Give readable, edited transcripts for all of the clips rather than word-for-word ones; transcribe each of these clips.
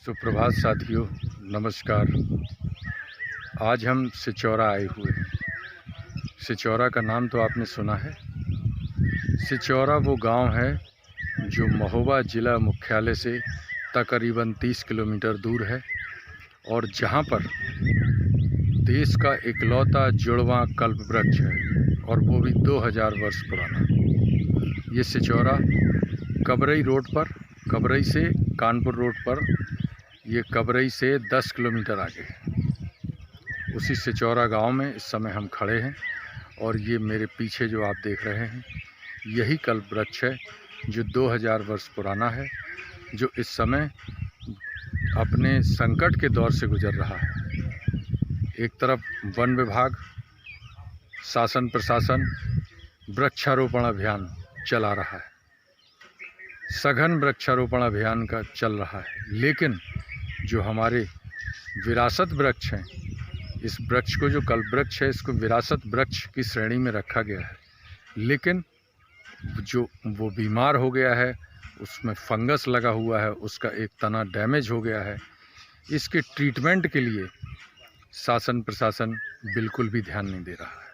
सुप्रभात साथियों, नमस्कार। आज हम सिचौरा आए हुए हैं। सिचौरा का नाम तो आपने सुना है। सिचौरा वो गांव है जो महोबा ज़िला मुख्यालय से तकरीबन 30 किलोमीटर दूर है और जहां पर देश का इकलौता जुड़वां कल्प वृक्ष है और वो भी 2000 वर्ष पुराना। ये सिचौरा कबरई रोड पर, कबरई से कानपुर रोड पर, ये कबरई से 10 किलोमीटर आगे है। उसी सिचौरा गांव में इस समय हम खड़े हैं और ये मेरे पीछे जो आप देख रहे हैं यही कल्प वृक्ष है जो 2000 वर्ष पुराना है, जो इस समय अपने संकट के दौर से गुजर रहा है। एक तरफ वन विभाग, शासन प्रशासन वृक्षारोपण अभियान चला रहा है, सघन वृक्षारोपण अभियान का चल रहा है, लेकिन जो हमारे विरासत वृक्ष हैं, इस वृक्ष को जो कल्प वृक्ष है इसको विरासत वृक्ष की श्रेणी में रखा गया है, लेकिन जो वो बीमार हो गया है, उसमें फंगस लगा हुआ है, उसका एक तना डैमेज हो गया है। इसके ट्रीटमेंट के लिए शासन प्रशासन बिल्कुल भी ध्यान नहीं दे रहा है।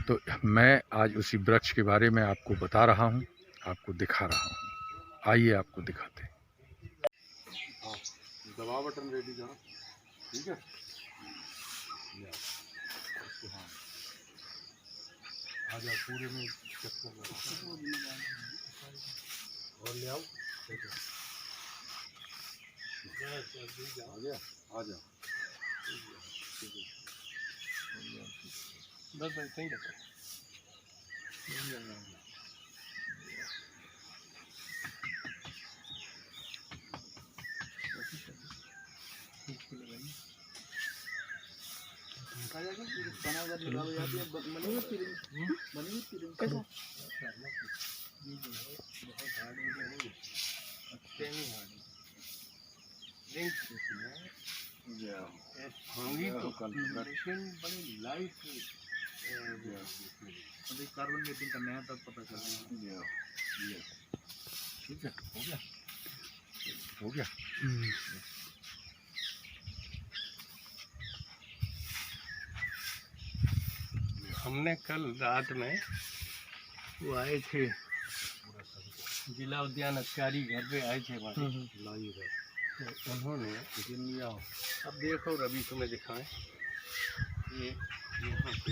तो मैं आज उसी वृक्ष के बारे में आपको बता रहा हूँ, आपको दिखा रहा हूँ। आइए आपको दिखाते हैं। दबा बटन रेडी करो, ठीक है। आ जाओ, पूरे में चक्कर लगा और ले आओ। आ गया, आ जाओ। बस भाई सही है। कार्बन डेटिंग का नया तक पता चल रहा है। ठीक है, हो गया, हो गया। हमने कल रात में वो आए थे, जिला उद्यान अधिकारी घर पे आए थे वहाँ, तो उन्होंने लिया। अब देखो रवि, तुम्हें दिखाएं, ये यहाँ पे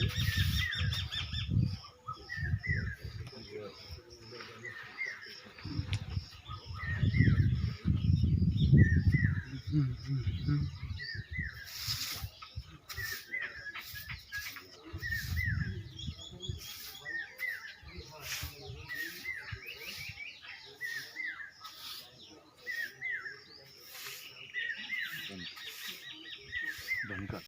बनकर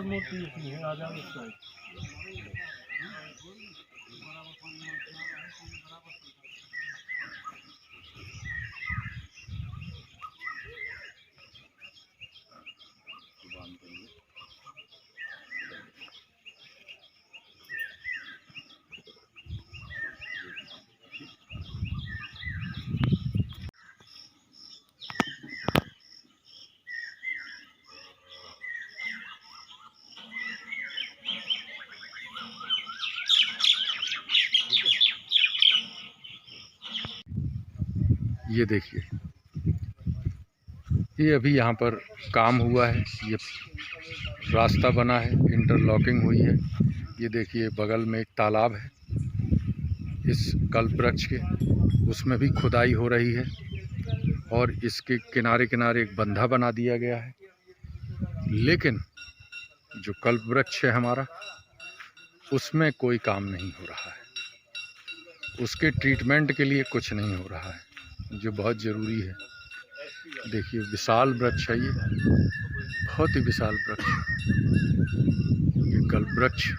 मूर्ति आ जाओ। ये देखिए, ये अभी यहाँ पर काम हुआ है। ये रास्ता बना है, इंटरलॉकिंग हुई है। ये देखिए बगल में एक तालाब है इस कल्प वृक्ष के, उसमें भी खुदाई हो रही है और इसके किनारे किनारे एक बंधा बना दिया गया है। लेकिन जो कल्प वृक्ष है हमारा, उसमें कोई काम नहीं हो रहा है, उसके ट्रीटमेंट के लिए कुछ नहीं हो रहा है, जो बहुत ज़रूरी है। देखिए विशाल वृक्ष है ये, बहुत ही विशाल वृक्ष। ये कल्प वृक्ष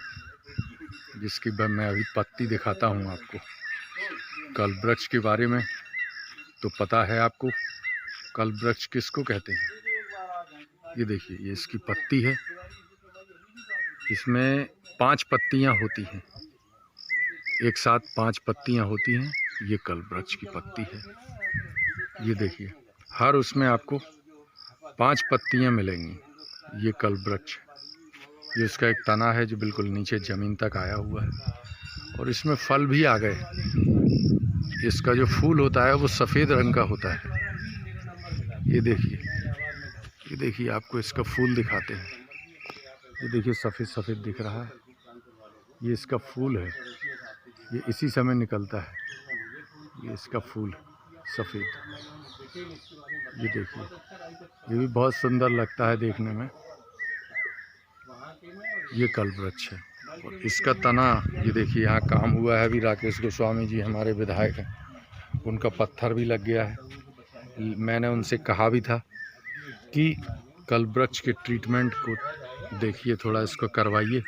जिसकी मैं अभी पत्ती दिखाता हूँ आपको। कल्प वृक्ष के बारे में तो पता है आपको, कल्प वृक्ष किसको कहते हैं। ये देखिए ये इसकी पत्ती है, इसमें 5 पत्तियाँ होती हैं, एक साथ 5 पत्तियाँ होती हैं। ये कल्प वृक्ष की पत्ती है। ये देखिए हर उसमें आपको 5 पत्तियाँ मिलेंगी। ये कल्प वृक्ष, ये उसका एक तना है जो बिल्कुल नीचे ज़मीन तक आया हुआ है और इसमें फल भी आ गए। इसका जो फूल होता है वो सफ़ेद रंग का होता है। ये देखिए आपको इसका फूल दिखाते हैं। ये देखिए सफ़ेद सफ़ेद दिख रहा है, ये इसका फूल है, ये इसी समय निकलता है। ये इसका फूल सफ़ेद, ये देखिए ये भी बहुत सुंदर लगता है देखने में। ये कल्प वृक्ष है और इसका तना, ये देखिए यहाँ काम हुआ है अभी। राकेश गोस्वामी जी हमारे विधायक हैं, उनका पत्थर भी लग गया है। मैंने उनसे कहा भी था कि कल्प वृक्ष के ट्रीटमेंट को देखिए, थोड़ा इसको करवाइए,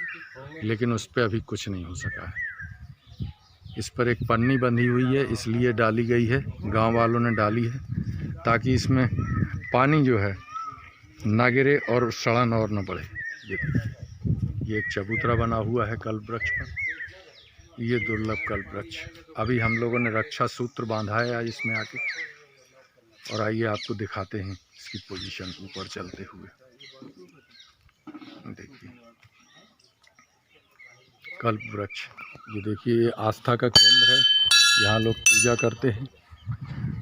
लेकिन उस पर अभी कुछ नहीं हो सका है। इस पर एक पन्नी बंधी हुई है, इसलिए डाली गई है, गांव वालों ने डाली है ताकि इसमें पानी जो है ना गिरे और सड़न और न बढ़े। ये एक चबूतरा बना हुआ है कल्प वृक्ष पर। ये दुर्लभ कल्प वृक्ष, अभी हम लोगों ने रक्षा सूत्र बांधा है आज इसमें आके, और आइए आपको दिखाते हैं इसकी पोजीशन ऊपर चलते हुए। देखिए कल्प वृक्ष, ये देखिए आस्था का केंद्र है, यहाँ लोग पूजा करते हैं।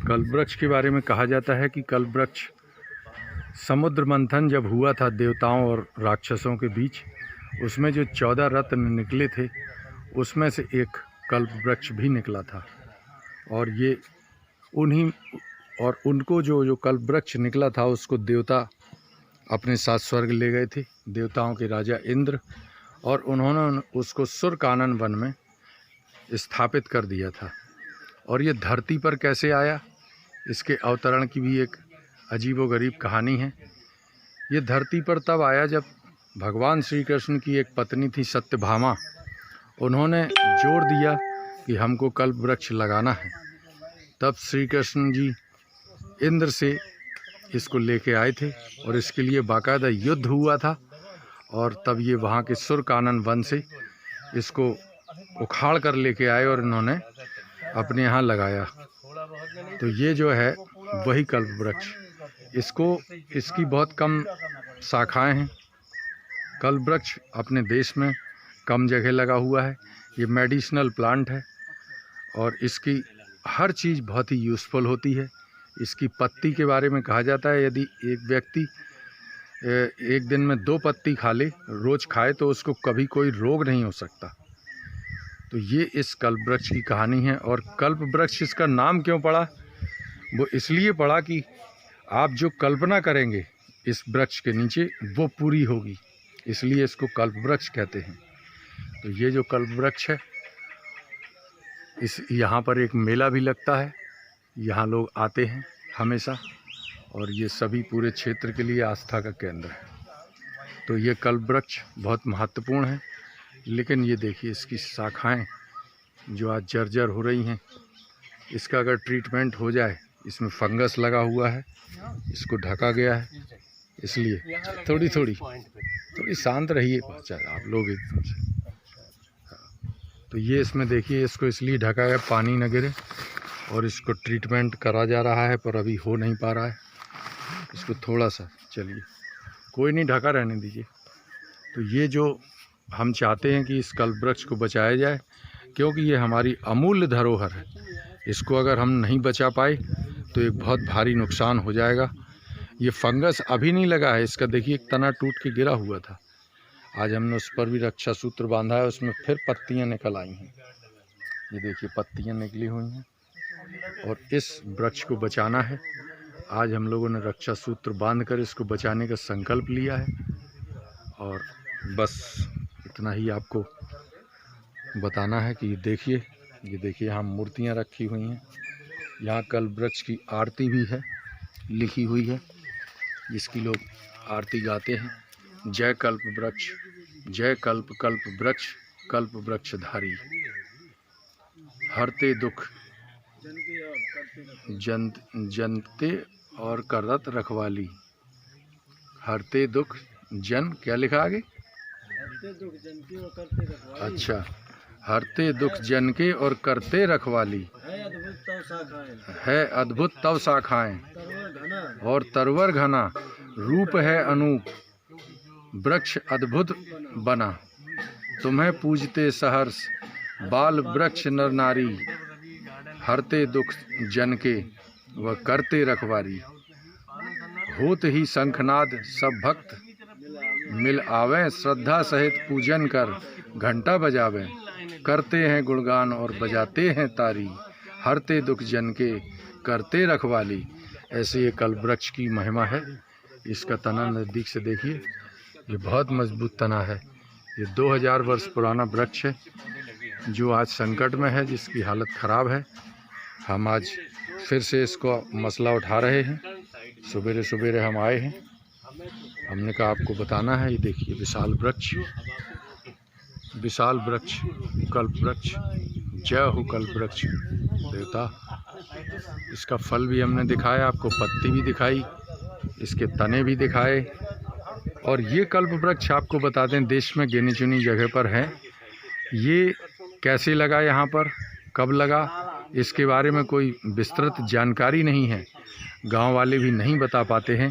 कल्प वृक्ष के बारे में कहा जाता है कि कल्प वृक्ष, समुद्र मंथन जब हुआ था देवताओं और राक्षसों के बीच, उसमें जो 14 रत्न निकले थे उसमें से एक कल्प वृक्ष भी निकला था। और ये उनको जो कल्प वृक्ष निकला था उसको देवता अपने साथ स्वर्ग ले गए थे, देवताओं के राजा इंद्र, और उन्होंने उसको सुरकानन वन में स्थापित कर दिया था। और ये धरती पर कैसे आया, इसके अवतरण की भी एक अजीबोगरीब कहानी है। ये धरती पर तब आया जब भगवान श्री कृष्ण की एक पत्नी थी सत्यभामा, उन्होंने जोर दिया कि हमको कल्प वृक्ष लगाना है। तब श्री कृष्ण जी इंद्र से इसको लेके आए थे और इसके लिए बाकायदा युद्ध हुआ था, और तब ये वहाँ के सुरकानन वन से इसको उखाड़ कर लेके आए और इन्होंने अपने यहाँ लगाया। तो ये जो है वही कल्प वृक्ष, इसकी बहुत कम शाखाएं हैं। कल्प वृक्ष अपने देश में कम जगह लगा हुआ है। ये मेडिसिनल प्लांट है और इसकी हर चीज़ बहुत ही यूज़फुल होती है। इसकी पत्ती के बारे में कहा जाता है, यदि एक व्यक्ति एक दिन में 2 पत्ती खा ले, रोज़ खाए, तो उसको कभी कोई रोग नहीं हो सकता। तो ये इस कल्प वृक्ष की कहानी है। और कल्प वृक्ष इसका नाम क्यों पड़ा, वो इसलिए पड़ा कि आप जो कल्पना करेंगे इस वृक्ष के नीचे वो पूरी होगी, इसलिए इसको कल्प वृक्ष कहते हैं। तो ये जो कल्प वृक्ष है, यहाँ पर एक मेला भी लगता है, यहाँ लोग आते हैं हमेशा, और ये सभी पूरे क्षेत्र के लिए आस्था का केंद्र है। तो ये कल्प वृक्ष बहुत महत्वपूर्ण है। लेकिन ये देखिए इसकी शाखाएं जो आज जर्जर हो रही हैं, इसका अगर ट्रीटमेंट हो जाए, इसमें फंगस लगा हुआ है, इसको ढका गया है, इसलिए थोड़ी शांत रहिए आप लोग एकदम से। तो ये इसमें देखिए, इसको इसलिए ढका है पानी न गिरे, और इसको ट्रीटमेंट करा जा रहा है पर अभी हो नहीं पा रहा है। इसको थोड़ा सा, चलिए कोई नहीं, ढका रहने दीजिए। तो ये जो हम चाहते हैं कि इस कल्प वृक्ष को बचाया जाए, क्योंकि ये हमारी अमूल्य धरोहर है। इसको अगर हम नहीं बचा पाए तो एक बहुत भारी नुकसान हो जाएगा। ये फंगस अभी नहीं लगा है, इसका देखिए एक तना टूट के गिरा हुआ था, आज हमने उस पर भी रक्षा सूत्र बांधा है, उसमें फिर पत्तियां निकल आई हैं। ये देखिए पत्तियां निकली हुई हैं और इस वृक्ष को बचाना है। आज हम लोगों ने रक्षा सूत्र बांध कर इसको बचाने का संकल्प लिया है। और बस इतना ही आपको बताना है कि ये देखिए यहाँ मूर्तियाँ रखी हुई हैं। यहाँ कल्प वृक्ष की आरती भी है, लिखी हुई है, जिसकी लोग आरती गाते हैं। जय कल्प वृक्ष, जय कल्प कल्प वृक्ष, कल्प वृक्षधारी, हरते दुख जनते और करत रखवाली। हरते दुख जन, क्या लिखा आगे? हरते दुख जन के और करते रखवाली। अच्छा, हरते दुख जन के और करते रखवाली। है अद्भुत तव शाखाएं, है अद्भुत तव शाखाएं, तरवर घना और तरवर घना। रूप है अनूप, वृक्ष अद्भुत बना। तुम्हें पूजते सहर्ष, बाल वृक्ष नर नारी। हरते दुख जन के व करते रखवारी। होत ही शंखनाद सब भक्त मिल आवे। श्रद्धा सहित पूजन कर घंटा बजावे। करते हैं गुणगान और बजाते हैं तारी। हरते दुख जन के करते रखवाली। ऐसे ये कल्प वृक्ष की महिमा है। इसका तना नज़दीक से देखिए, ये बहुत मजबूत तना है। ये 2000 वर्ष पुराना वृक्ष है जो आज संकट में है, जिसकी हालत ख़राब है। हम आज फिर से इसको मसला उठा रहे हैं। सवेरे सवेरे हम आए हैं, हमने कहा आपको बताना है। ये देखिए विशाल वृक्ष, विशाल वृक्ष, कल्प वृक्ष। जय हो कल्प वृक्ष देवता। इसका फल भी हमने दिखाया आपको, पत्ती भी दिखाई, इसके तने भी दिखाए। और ये कल्प वृक्ष आपको बता दें देश में गिनी चुनी जगह पर है। ये कैसे लगा, यहाँ पर कब लगा, इसके बारे में कोई विस्तृत जानकारी नहीं है। गांव वाले भी नहीं बता पाते हैं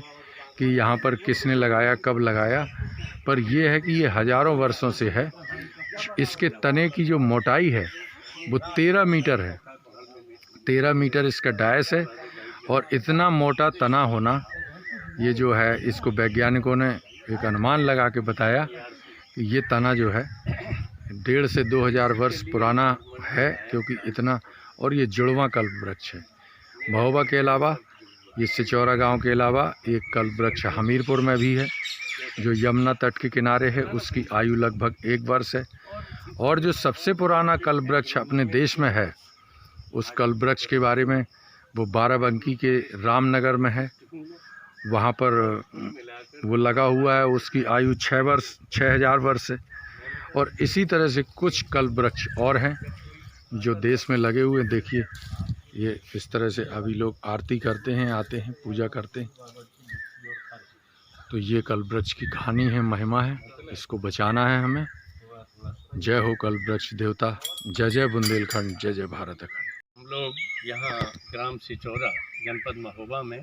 कि यहाँ पर किसने लगाया, कब लगाया। पर यह है कि ये हज़ारों वर्षों से है। इसके तने की जो मोटाई है वो 13 मीटर है। 13 मीटर इसका डायस है। और इतना मोटा तना होना, ये जो है, इसको वैज्ञानिकों ने एक अनुमान लगा के बताया कि ये तना जो है 1.5 से 2000 वर्ष पुराना है, क्योंकि इतना। और ये जुड़वा कल्प वृक्ष है। महोबा के अलावा, ये सिचौरा गांव के अलावा एक कल्प वृक्ष हमीरपुर में भी है, जो यमुना तट के किनारे है। उसकी आयु लगभग 1 वर्ष है। और जो सबसे पुराना कल्प वृक्ष अपने देश में है, उस कल्प वृक्ष के बारे में, वो बाराबंकी के रामनगर में है। वहाँ पर वो लगा हुआ है। उसकी आयु 6000 वर्ष है। और इसी तरह से कुछ कल्प वृक्ष और हैं जो देश में लगे हुए। देखिए ये इस तरह से अभी लोग आरती करते हैं, आते हैं, पूजा करते हैं। तो ये कल्प वृक्ष की कहानी है, महिमा है। इसको बचाना है हमें। जय हो कल्प वृक्ष देवता। जय जय बुंदेलखंड, जय जय भारत अखंड। हम लोग यहाँ ग्राम सिचौरा, जनपद महोबा में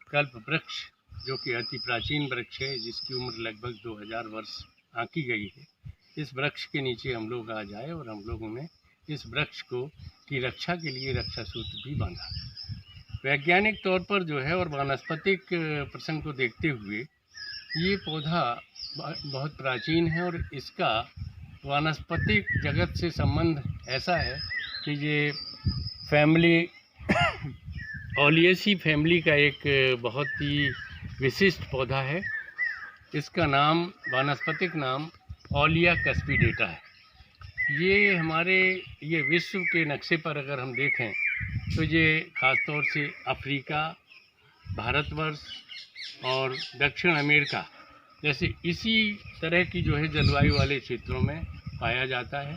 कल्प वृक्ष, जो कि अति प्राचीन वृक्ष है, जिसकी उम्र लगभग 2000 वर्ष आंकी गई है, इस वृक्ष के नीचे हम लोग आज आए और हम लोगों ने इस वृक्ष की रक्षा के लिए रक्षा सूत्र भी बांधा। वैज्ञानिक तौर पर जो है और वानस्पतिक प्रसंग को देखते हुए ये पौधा बहुत प्राचीन है। और इसका वानस्पतिक जगत से संबंध ऐसा है कि ये फैमिली ओलियेसी फैमिली का एक बहुत ही विशिष्ट पौधा है। इसका नाम, वानस्पतिक नाम ओलिया कस्पिडेटा है। ये विश्व के नक्शे पर अगर हम देखें तो ये ख़ास तौर से अफ्रीका, भारतवर्ष और दक्षिण अमेरिका जैसे इसी तरह की जो है जलवायु वाले क्षेत्रों में पाया जाता है।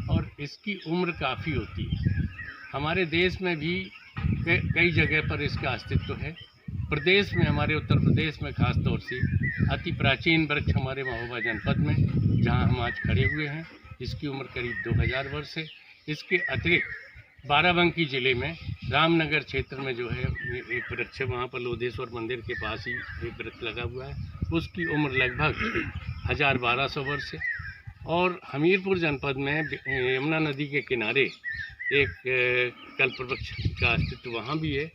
और इसकी उम्र काफ़ी होती है। हमारे देश में भी कई जगह पर इसका अस्तित्व है। प्रदेश में, हमारे उत्तर प्रदेश में ख़ास तौर से अति प्राचीन वृक्ष हमारे महोबा जनपद में, जहां हम आज खड़े हुए हैं, इसकी उम्र करीब 2000 वर्ष है। इसके अतिरिक्त बाराबंकी ज़िले में रामनगर क्षेत्र में जो है एक वृक्ष है, वहाँ पर लोधेश्वर मंदिर के पास ही एक वृक्ष लगा हुआ है। उसकी उम्र लगभग 1200 वर्ष है। और हमीरपुर जनपद में यमुना नदी के किनारे एक कल्प वृक्ष का अस्तित्व वहाँ भी है।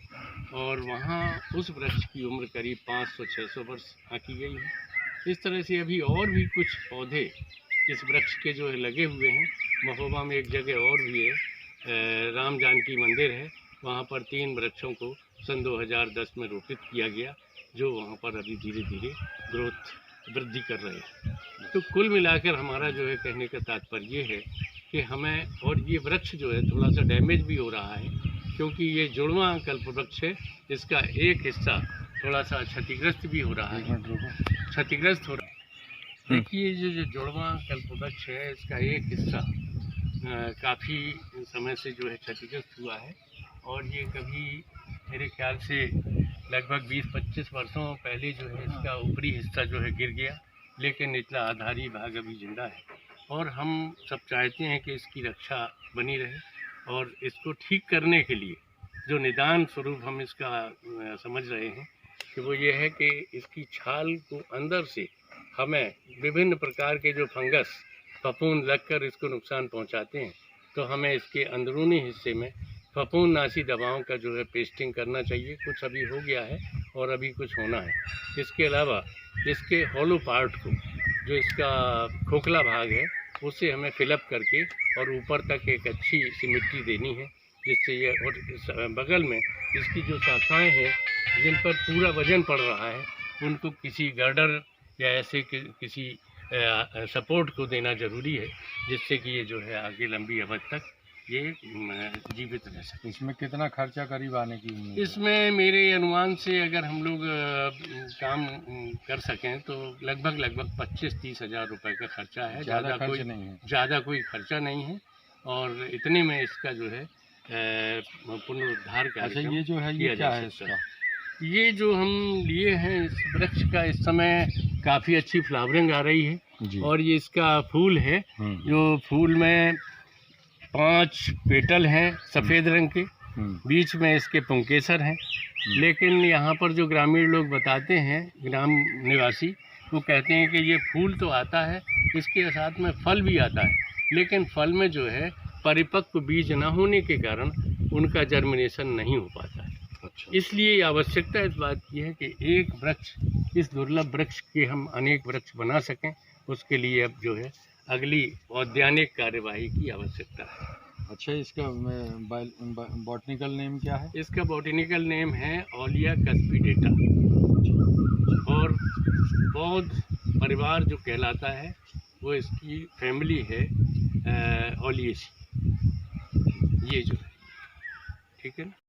और वहाँ उस वृक्ष की उम्र करीब 500-600 वर्ष आंकी गई है। इस तरह से अभी और भी कुछ पौधे इस वृक्ष के जो है लगे हुए हैं। महोबा में एक जगह और भी है, राम जानकी मंदिर है, वहाँ पर 3 वृक्षों को सन 2010 में रोपित किया गया, जो वहाँ पर अभी धीरे धीरे वृद्धि कर रहे हैं। तो कुल मिलाकर हमारा जो है कहने का तात्पर्य ये है कि हमें, और ये वृक्ष जो है थोड़ा सा डैमेज भी हो रहा है, क्योंकि ये जुड़वां कल्प वृक्ष है, इसका एक हिस्सा थोड़ा सा क्षतिग्रस्त भी हो रहा है, क्षतिग्रस्त हो रहा है। देखिए जो जुड़वां कल्प वृक्ष है, इसका एक हिस्सा काफ़ी समय से जो है क्षतिग्रस्त हुआ है, और ये कभी मेरे ख्याल से लगभग 20-25 वर्षों पहले जो है इसका ऊपरी हिस्सा जो है गिर गया, लेकिन निचला आधारी भाग अभी जिंदा है। और हम सब चाहते हैं कि इसकी रक्षा बनी रहे, और इसको ठीक करने के लिए जो निदान स्वरूप हम इसका समझ रहे हैं कि वो ये है कि इसकी छाल को अंदर से हमें विभिन्न प्रकार के जो फंगस फफूंद लगकर इसको नुकसान पहुंचाते हैं, तो हमें इसके अंदरूनी हिस्से में फफूंदनाशी दवाओं का जो है पेस्टिंग करना चाहिए। कुछ अभी हो गया है और अभी कुछ होना है। इसके अलावा इसके हॉलो पार्ट को, जो इसका खोखला भाग है, उसे हमें फिलअप करके और ऊपर तक एक अच्छी सी मिट्टी देनी है, जिससे ये, और बगल में इसकी जो शाखाएं हैं जिन पर पूरा वजन पड़ रहा है, उनको किसी गर्डर या ऐसे किसी सपोर्ट को देना ज़रूरी है, जिससे कि ये जो है आगे लंबी अवधि तक ये जीवित रह सके। इसमें कितना खर्चा करीब आने की उम्मीद है? इसमें मेरे अनुमान से अगर हम लोग काम कर सकें तो लगभग 25-30 हज़ार रुपये का खर्चा है। ज़्यादा कोई नहीं है, ज़्यादा कोई खर्चा नहीं है, और इतने में इसका जो है पुनरुद्धार कार्यक्रम। अच्छा, ये जो है ये क्या है इसका? ये जो हम लिए हैं इस वृक्ष का, इस समय काफ़ी अच्छी फ्लावरिंग आ रही है जी। और ये इसका फूल है, जो फूल में 5 पेटल हैं सफ़ेद रंग के, बीच में इसके पुंकेसर हैं। लेकिन यहाँ पर जो ग्रामीण लोग बताते हैं, ग्राम निवासी, वो कहते हैं कि ये फूल तो आता है, इसके साथ में फल भी आता है, लेकिन फल में जो है परिपक्व बीज न होने के कारण उनका जर्मिनेशन नहीं हो पाता है। अच्छा। इसलिए आवश्यकता इस बात की है कि एक वृक्ष, इस दुर्लभ वृक्ष के हम अनेक वृक्ष बना सकें, उसके लिए अब जो है अगली औद्यानिक कार्यवाही की आवश्यकता है। अच्छा, इसका बॉटनिकल नेम क्या है? इसका बॉटनिकल नेम है ओलिया कस्पिडेटा, और पौध परिवार जो कहलाता है वो इसकी फैमिली है ओलियेसी, ये जो है, ठीक है ना।